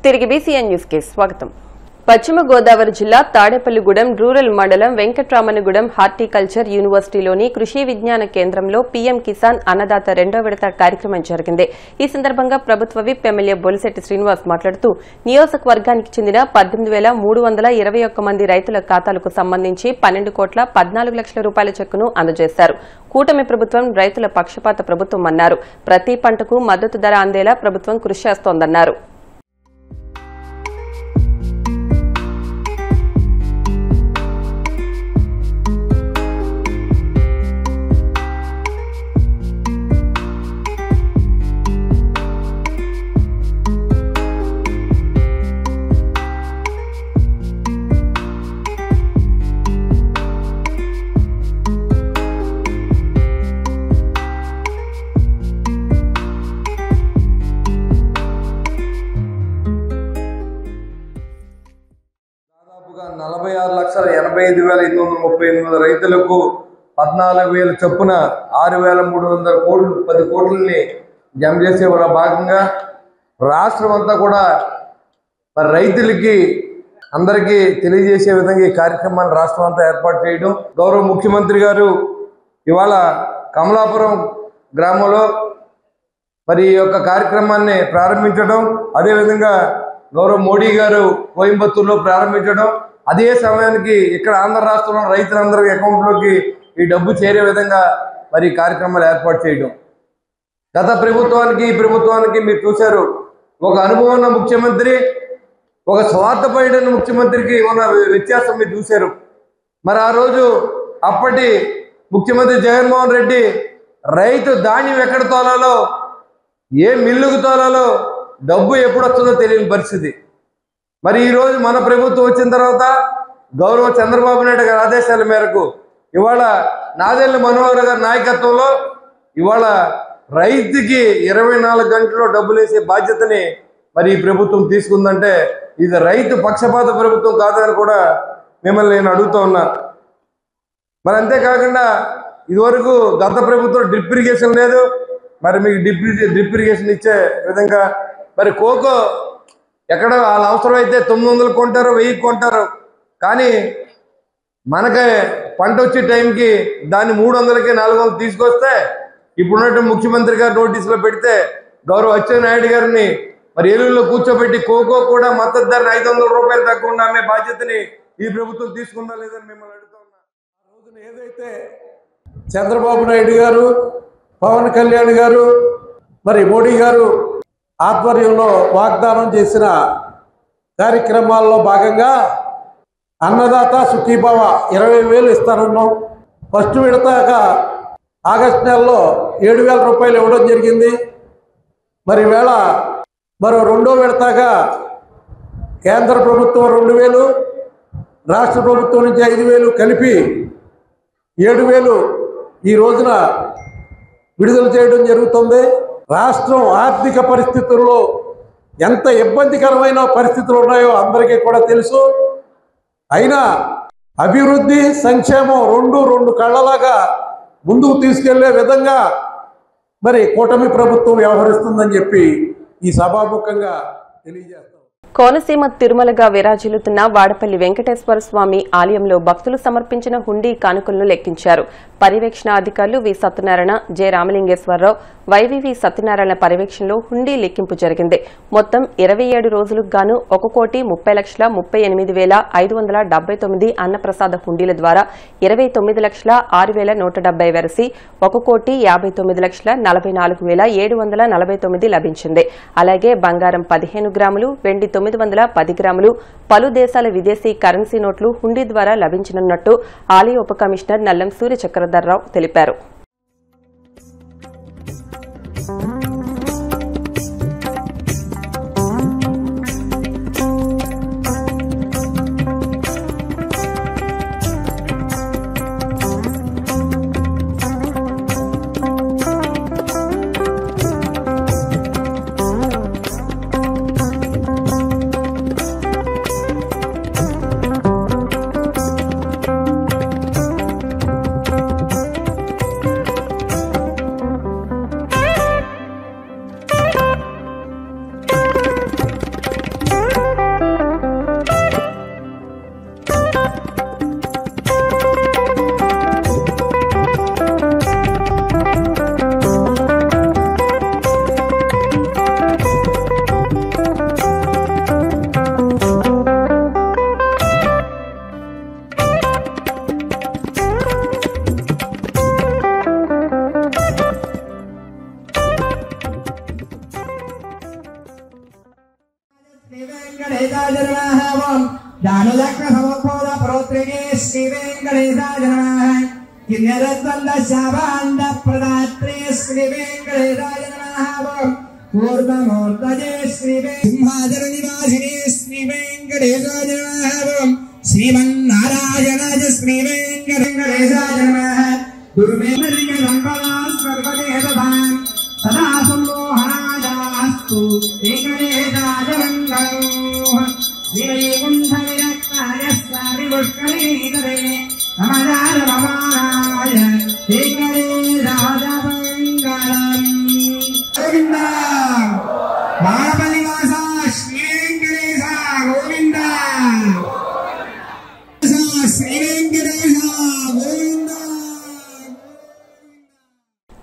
తిరిగి BCN news కి స్వాగతం. పశ్చిమ గోదావరి జిల్లా తాడేపల్లిగూడెం రూరల్ మండలం వెంకట్రామన్నగూడెం హార్టికల్చర్ యూనివర్సిటీలోని కృషి విజ్ఞాన కేంద్రంలో పీఎం కిసాన్ అన్నదాత 2వ విడత కార్యక్రమం జరిగింది. ఈ సందర్భంగా ప్రభుత్వ విప్ ఎమ్మెల్యే బొలిశెట్టి శ్రీనివాస్ మాట్లాడుతూ నియోజకవర్గానికి చెందిన 18,321 మంది రైతుల ఖాతాలకు సంబంధించి 12,14,00,000 రూపాయల చెక్కును అందజేశారు. కూటమి ప్రభుత్వం రైతుల పక్షపాత ప్రభుత్వం అన్నారు. ప్రతి పంటకు మద్దతు ధర అందేలా ప్రభుత్వం కృషి చేస్తోందన్నారు. దాదాపుగా 46,85,838 రైతులకు 14,000 చొప్పున 6,300 కోట్లు 10 కోట్లని జమ చేసే వాళ్ళ భాగంగా రాష్ట్రం అంతా కూడా మరి రైతులకి అందరికీ తెలియజేసే విధంగా ఈ కార్యక్రమాన్ని రాష్ట్రం అంతా ఏర్పాటు చేయడం, గౌరవ ముఖ్యమంత్రి గారు ఇవాళ కమలాపురం గ్రామంలో మరి ఈ యొక్క కార్యక్రమాన్ని ప్రారంభించడం, అదేవిధంగా గౌరవ మోడీ గారు కోయంబత్తూరులో ప్రారంభించడం, అదే సమయానికి ఇక్కడ ఆంధ్ర రాష్ట్రంలో రైతులందరి అకౌంట్లోకి ఈ డబ్బు చేరే విధంగా మరి కార్యక్రమాలు ఏర్పాటు చేయడం. గత ప్రభుత్వానికి ఈ ప్రభుత్వానికి మీరు చూశారు, ఒక అనుభవం ఉన్న ముఖ్యమంత్రి, ఒక స్వార్థపరుడైన ముఖ్యమంత్రికి ఉన్న వ్యత్యాసం మీరు చూశారు. మరి ఆ రోజు అప్పటి ముఖ్యమంత్రి జగన్మోహన్ రెడ్డి రైతు ధాన్యం ఎక్కడ తోలాలో, ఏ మిల్లుకు తోలాలో డబ్బు ఎప్పుడు వస్తుందో తెలియని పరిస్థితి. మరి ఈరోజు మన ప్రభుత్వం వచ్చిన తర్వాత గౌరవ చంద్రబాబు నాయుడు గారి ఆదేశాల మేరకు ఇవాళ నాదెళ్ల మనోహర్ గారి నాయకత్వంలో ఇవాళ రైతుకి 24 గంటల్లో డబ్బులు వేసే బాధ్యతని మరి ఈ ప్రభుత్వం తీసుకుందంటే ఇది రైతు పక్షపాత ప్రభుత్వం కాదని కూడా మిమ్మల్ని నేను అడుగుతూ ఉన్నా. మరి అంతేకాకుండా ఇదివరకు గత ప్రభుత్వం డ్రిప్ ఇరిగేషన్ లేదు, మరి మీకు డ్రిప్ ఇరిగేషన్ ఇచ్చే విధంగా మరి కోకో ఎక్కడ వాళ్ళ అవసరం అయితే 900 కొంటారు, 1000 కొంటారు, కానీ మనకి పంట వచ్చే టైంకి దాన్ని 300కి 400 తీసుకొస్తే ఇప్పుడున్నట్టు ముఖ్యమంత్రి గారు నోటీసులో పెడితే గౌరవ అచ్చెన్నాయుడు గారిని మరి ఏలూరులో కూర్చోబెట్టి కోకో కూడా మద్దతు ధర 500 రూపాయలు తక్కువ అమ్మే బాధ్యతని ఈ ప్రభుత్వం తీసుకుందా లేదని మిమ్మల్ని అడుగుతా ఉన్నా. ఆ రోజున ఏదైతే చంద్రబాబు నాయుడు గారు, పవన్ కళ్యాణ్ గారు, మరి మోడీ గారు ఆధ్వర్యంలో వాగ్దానం చేసిన కార్యక్రమాల్లో భాగంగా అన్నదాత సుఖీభవ 20,000 ఇస్తానన్నాం. ఫస్ట్ విడతగా ఆగస్టు నెలలో 7,000 రూపాయలు ఇవ్వడం జరిగింది. మరి వేళ మరో 2వ విడతగా కేంద్ర ప్రభుత్వం 2,000, రాష్ట్ర ప్రభుత్వం నుంచి 5,000 కలిపి 7,000 ఈ రోజున విడుదల చేయడం జరుగుతుంది. రాష్ట్రం ఆర్థిక పరిస్థితుల్లో ఎంత ఇబ్బందికరమైన పరిస్థితులు ఉన్నాయో అందరికీ కూడా తెలుసు. అయినా అభివృద్ధి సంక్షేమం రెండు కళ్ళలాగా ముందుకు తీసుకెళ్లే విధంగా మరి కూటమి ప్రభుత్వం వ్యవహరిస్తుందని చెప్పి ఈ సభాముఖంగా తెలియజేస్తాం. కోనసీమ తిరుమలగా విరాజిల్లుతున్న వాడపల్లి వెంకటేశ్వర స్వామి ఆలయంలో భక్తులు సమర్పించిన హుండీ కానుకలను లెక్కించారు. పర్యవేక్షణ అధికారులు వి సత్యనారాయణ, జె రామలింగేశ్వరరావు, వైవివి సత్యనారాయణ పర్యవేక్షణలో హుండీ లెక్కింపు జరిగింది. మొత్తం 27 రోజులకు గాను 1,30,38,579 అన్నప్రసాద హుండీల ద్వారా 29,06,170 వెరసి 1,59,44,749 లభించింది. అలాగే బంగారం 15 గ్రాములు, వెండి 910 గ్రాములు, పలు దేశాల విదేశీ కరెన్సీ నోట్లు హుండీ ద్వారా లభించనున్నట్టు ఆలయ ఉప కమిషనర్ నల్లం సూర్య చక్రధర్రావు తెలిపారు. श्रीमन्नारायणाय श्री वेंकटेशाय नमः दुर्मेन्द्रसर्वदेशभान् सदा सम्मोहनायास्तु वेंकटेशाय मङ्गलम् श्रीवैकुण्ठविरक्ताय स्वामिपुष्करीतरे नमः नमाय वेंकटेशाय मङ्गलम् गोविन्द बाणबलिवासा श्री वेंकटेश गोविन्द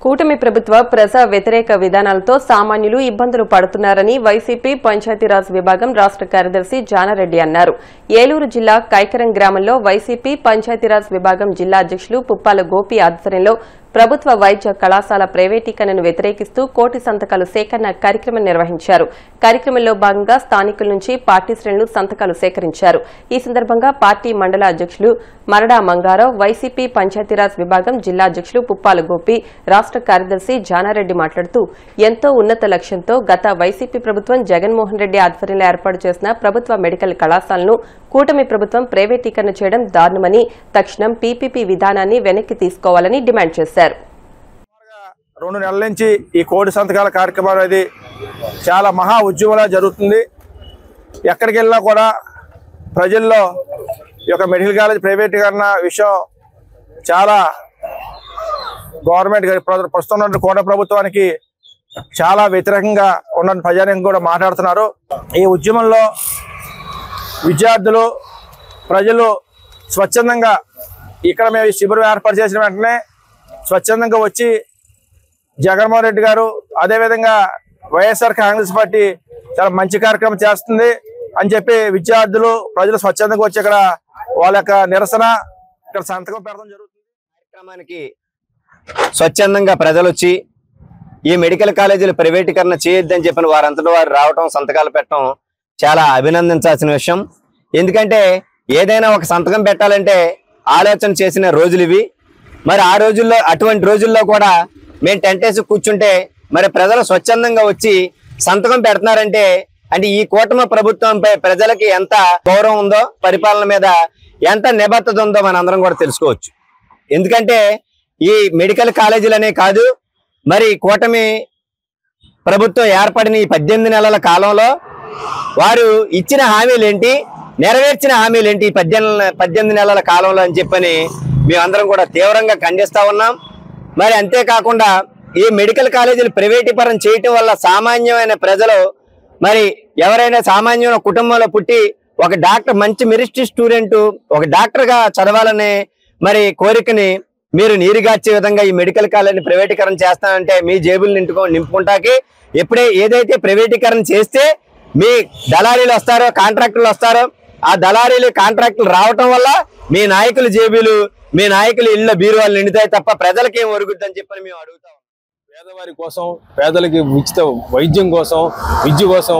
కూటమి ప్రభుత్వ ప్రజా వ్యతిరేక విధానాలతో సామాన్యులు ఇబ్బందులు పడుతున్నారని వైసీపీ పంచాయతీరాజ్ విభాగం రాష్ట్ర కార్యదర్శి జానారెడ్డి అన్నారు. ఏలూరు జిల్లా కైకరం గ్రామంలో వైసీపీ పంచాయతీరాజ్ విభాగం జిల్లా అధ్యక్షులు పుప్పాల గోపి ఆధ్వర్యంలో ప్రభుత్వ వైద్య కళాశాల ప్రైవేటీకరణను వ్యతిరేకిస్తూ కోటి సంతకాలు సేకరణ కార్యక్రమం నిర్వహించారు. కార్యక్రమంలో భాగంగా స్థానికుల నుంచి పార్టీ శ్రేణులు సంతకాలు సేకరించారు. ఈ సందర్భంగా పార్టీ మండల అధ్యక్షులు మరడా మంగారావు, వైసీపీ పంచాయతీరాజ్ విభాగం జిల్లా అధ్యక్షులు పుప్పాల గోపి, రాష్ట్ర కార్యదర్శి జానారెడ్డి మాట్లాడుతూ ఎంతో ఉన్నత లక్ష్యంతో గత వైసీపీ ప్రభుత్వం జగన్మోహన్ రెడ్డి ఆధ్వర్యంలో ఏర్పాటు చేసిన ప్రభుత్వ మెడికల్ కళాశాలను కూటమి ప్రభుత్వం ప్రైవేటీకరణ చేయడం దారుణమని, తక్షణం పీపీపీ విధానాన్ని వెనక్కి తీసుకోవాలని డిమాండ్ చేశారు. 2 నెలల నుంచి ఈ కోటి సంతకాల కార్యక్రమం అనేది చాలా మహా ఉద్యమంలా జరుగుతుంది. ఎక్కడికి వెళ్ళినా కూడా ప్రజల్లో ఈ యొక్క మెడికల్ కాలేజ్ ప్రైవేటీకరణ విషయం చాలా గవర్నమెంట్ ప్రస్తుతం ఉన్న కోట ప్రభుత్వానికి చాలా వ్యతిరేకంగా ఉన్న ప్రజానికం కూడా మాట్లాడుతున్నారు. ఈ ఉద్యమంలో విద్యార్థులు, ప్రజలు స్వచ్ఛందంగా ఇక్కడ మేము ఈ శిబిరం ఏర్పాటు చేసిన వెంటనే స్వచ్ఛందంగా వచ్చి జగన్మోహన్ రెడ్డి గారు, అదేవిధంగా వైఎస్ఆర్ కాంగ్రెస్ పార్టీ చాలా మంచి కార్యక్రమం చేస్తుంది అని చెప్పి విద్యార్థులు, ప్రజలు స్వచ్ఛందంగా వచ్చి ఇక్కడ వాళ్ళ యొక్క నిరసన ఇక్కడ సంతకం పెడతాం జరుగుతుంది. కార్యక్రమానికి స్వచ్ఛందంగా ప్రజలు వచ్చి ఈ మెడికల్ కాలేజీలు ప్రైవేటీకరణ చేయొద్దని చెప్పిన వారంతటా వారు రావటం, సంతకాలు పెట్టడం చాలా అభినందించాల్సిన విషయం. ఎందుకంటే ఏదైనా ఒక సంతకం పెట్టాలంటే ఆలోచన చేసిన రోజులు ఇవి. మరి ఆ రోజుల్లో, అటువంటి రోజుల్లో కూడా మేము టెంట్ వేసి కూర్చుంటే మరి ప్రజలు స్వచ్ఛందంగా వచ్చి సంతకం పెడుతున్నారంటే అంటే ఈ కూటమి ప్రభుత్వంపై ప్రజలకి ఎంత గౌరవం ఉందో, పరిపాలన మీద ఎంత నిబద్ధత ఉందో మనందరం కూడా తెలుసుకోవచ్చు. ఎందుకంటే ఈ మెడికల్ కాలేజీలనే కాదు, మరి కూటమి ప్రభుత్వం ఏర్పడిన ఈ 18 నెలల కాలంలో వారు ఇచ్చిన హామీలేంటి, నెరవేర్చిన హామీలేంటి ఈ 18 నెలల కాలంలో అని చెప్పని మేమందరం కూడా తీవ్రంగా ఖండిస్తా ఉన్నాం. మరి అంతేకాకుండా ఈ మెడికల్ కాలేజీలు ప్రైవేటీకరణ చేయటం వల్ల సామాన్యమైన ప్రజలు, మరి ఎవరైనా సామాన్యమైన కుటుంబంలో పుట్టి ఒక డాక్టర్, మంచి మెరిట్ స్టూడెంట్ ఒక డాక్టర్గా చదవాలనే మరి కోరికని మీరు నీరుగార్చే విధంగా ఈ మెడికల్ కాలేజీని ప్రైవేటీకరణ చేస్తానంటే మీ జేబులు నింపుకుంటాకి ఏదైతే ప్రైవేటీకరణ చేస్తే మీ దళారీలు వస్తారో, కాంట్రాక్టులు వస్తారో, ఆ దళారీలు కాంట్రాక్టులు రావటం వల్ల మీ నాయకుల జేబులు, మీ నాయకుల ఇళ్ళ బీరువాళ్ళు నిండుతాయి తప్ప ప్రజలకి ఏం ఒరుగుద్దని చెప్పని మేము అడుగుతాం. పేదవారి కోసం, పేదలకి ఉచిత వైద్యం కోసం, విద్య కోసం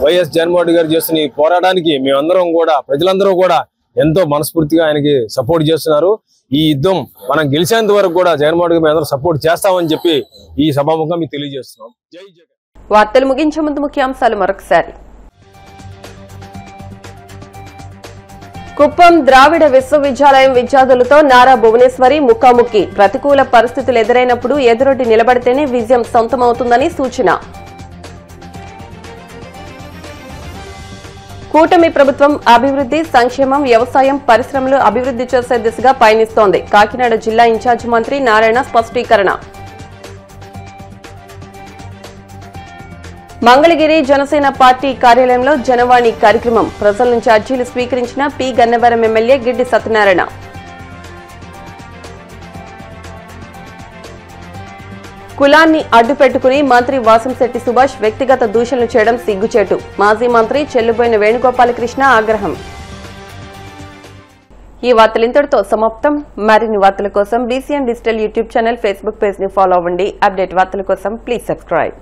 వైఎస్ జగన్మోహన్ రెడ్డి గారు చేస్తున్న ఈ పోరాటానికి మేమందరం కూడా, ప్రజలందరూ కూడా ఎంతో మనస్ఫూర్తిగా ఆయనకి సపోర్ట్ చేస్తున్నారు. ఈ యుద్ధం మనం గెలిచేంత వరకు కూడా జగన్మోహన్ రెడ్డి మేము అందరం సపోర్ట్ చేస్తామని చెప్పి ఈ సభాముఖంగా మీకు తెలియజేస్తున్నాం. జై జగన్. వార్తలు ముగించే ముందు ముఖ్యాంశాలు మరొకసారి. కుప్పం ద్రావిడ విశ్వవిద్యాలయం విద్యార్థులతో నారా భువనేశ్వరి ముఖాముఖి. ప్రతికూల పరిస్థితులు ఎదురైనప్పుడు ఎదురొడ్డి నిలబడితేనే విజయం సొంతమవుతుందని సూచన. కూటమి ప్రభుత్వం అభివృద్ధి, సంక్షేమం, వ్యవసాయం, పరిశ్రమలు అభివృద్ధి చేసే దిశగా పయనిస్తోంది. కాకినాడ జిల్లా ఇన్ఛార్జి మంత్రి నారాయణ స్పష్టీకరణ. మంగళగిరి జనసేన పార్టీ కార్యాలయంలో జనవాణి కార్యక్రమం. ప్రజల నుంచి అర్జీలు స్వీకరించిన పి గన్నవరం ఎమ్మెల్యే గిడ్డి సత్యనారాయణ. కులాన్ని అడ్డుపెట్టుకుని మంత్రి వాసంశెట్టి సుభాష్ వ్యక్తిగత దూషణలు చేయడం సిగ్గుచేటు. మాజీ మంత్రి చెల్లుబోయిన వేణుగోపాలకృష్ణ ఆగ్రహం. ఈ వార్తలు ఇంతటితో సమాప్తం. మరిన్ని వార్తల కోసం BCN digital YouTube channel, Facebook page ని ఫాలో అవ్వండి. అప్డేట్ వార్తల కోసం ప్లీజ్ సబ్స్క్రైబ్.